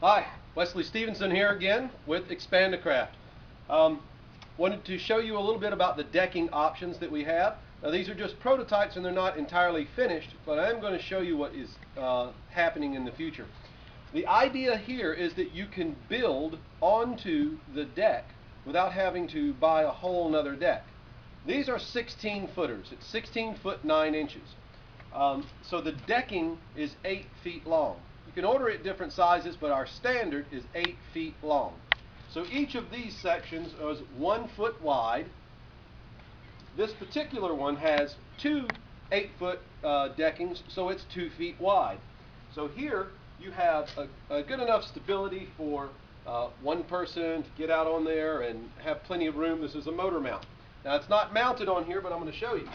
Hi, Wesley Stevenson here again with Expandacraft. Wanted to show you a little bit about the decking options that we have. Now these are just prototypes and they're not entirely finished, but I am going to show you what is happening in the future. The idea here is that you can build onto the deck without having to buy a whole nother deck. These are 16 footers. It's 16 foot 9 inches. So the decking is 8 feet long. You can order it different sizes, but our standard is 8 feet long. So each of these sections is 1 foot wide. This particular one has two 8-foot deckings, so it's 2 feet wide. So here you have a good enough stability for one person to get out on there and have plenty of room. This is a motor mount. Now it's not mounted on here, but I'm going to show you.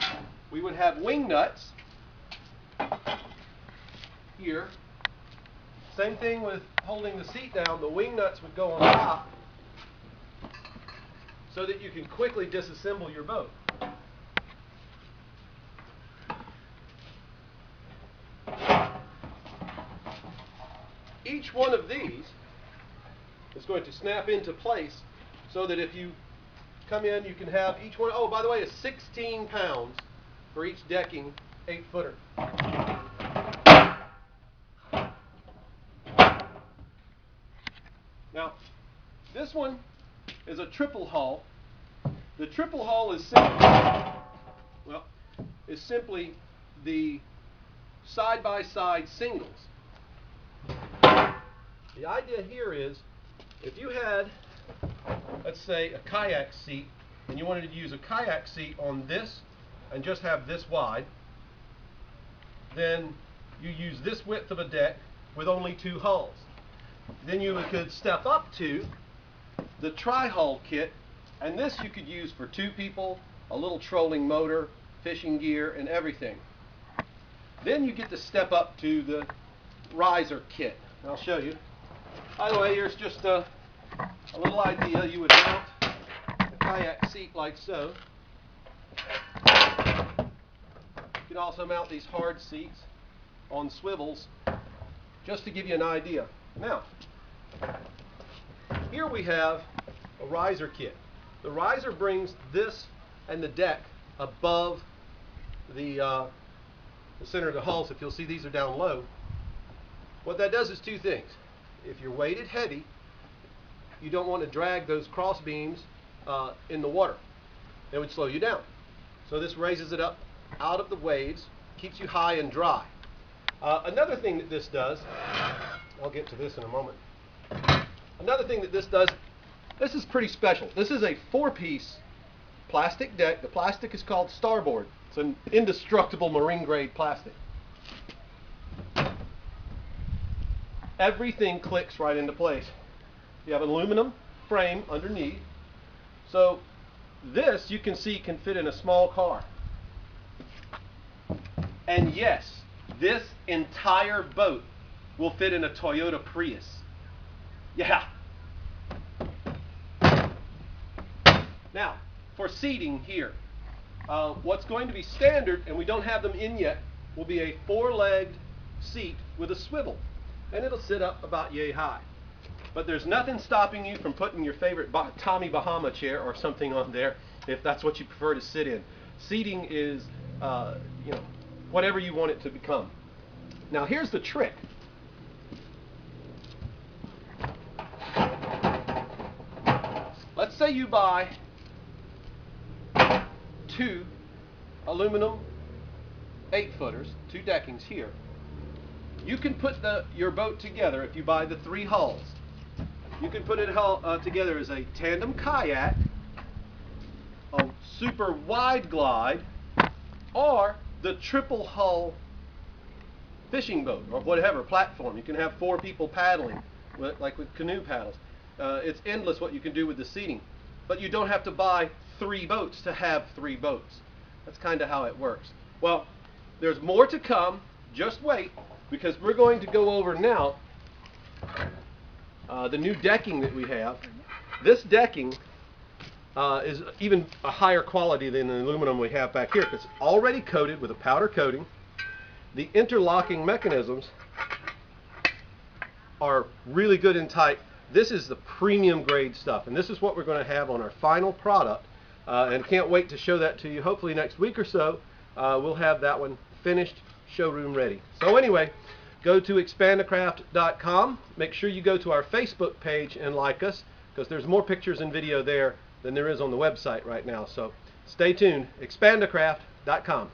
We would have wing nuts here. Same thing with holding the seat down. The wing nuts would go on top so that you can quickly disassemble your boat. Each one of these is going to snap into place so that if you come in, you can have each one. Oh, by the way, it's 16 pounds for each decking 8-footer. Now, this one is a triple hull. The triple hull is simply the side-by-side singles. The idea here is if you had, let's say, a kayak seat, and you wanted to use a kayak seat on this and just have this wide, then you use this width of a deck with only 2 hulls. Then you could step up to the tri-hull kit, and this you could use for 2 people, a little trolling motor, fishing gear, and everything. Then you get to step up to the riser kit. I'll show you. By the way, here's just a little idea. You would mount a kayak seat like so. You can also mount these hard seats on swivels, just to give you an idea. Now, here we have a riser kit. The riser brings this and the deck above the center of the hull. So if you'll see, these are down low. What that does is 2 things. If you're weighted heavy, you don't want to drag those cross beams in the water. It would slow you down. So this raises it up out of the waves, keeps you high and dry. Another thing that this does, I'll get to this in a moment. Another thing that this does, this is pretty special. This is a 4-piece plastic deck. The plastic is called Starboard. It's an indestructible marine grade plastic. Everything clicks right into place. You have an aluminum frame underneath. So this, you can see, can fit in a small car. And yes, this entire boat will fit in a Toyota Prius. Yeah. Now, for seating here, what's going to be standard, and we don't have them in yet, will be a 4-legged seat with a swivel. And it'll sit up about yay high. But there's nothing stopping you from putting your favorite Tommy Bahama chair or something on there if that's what you prefer to sit in. Seating is, whatever you want it to become. Now here's the trick. Let's say you buy 2 aluminum 8-footers, 2 deckings here. You can put your boat together if you buy the 3 hulls. You can put it together as a Tandem Kayak, a super wide glide, or the triple hull fishing boat, or whatever platform. You can have 4 people paddling, like with canoe paddles. It's endless what you can do with the seating. But you don't have to buy 3 boats to have 3 boats. That's kind of how it works. Well, there's more to come. Just wait, because we're going to go over now the new decking that we have. This decking is even a higher quality than the aluminum we have back here, because it's already coated with a powder coating. The interlocking mechanisms are really good and tight. This is the premium grade stuff, and this is what we're going to have on our final product. And can't wait to show that to you. Hopefully next week or so, we'll have that one finished, showroom ready. So anyway, go to expandacraft.com. Make sure you go to our Facebook page and like us, because there's more pictures and video there than there is on the website right now. So stay tuned. Expandacraft.com.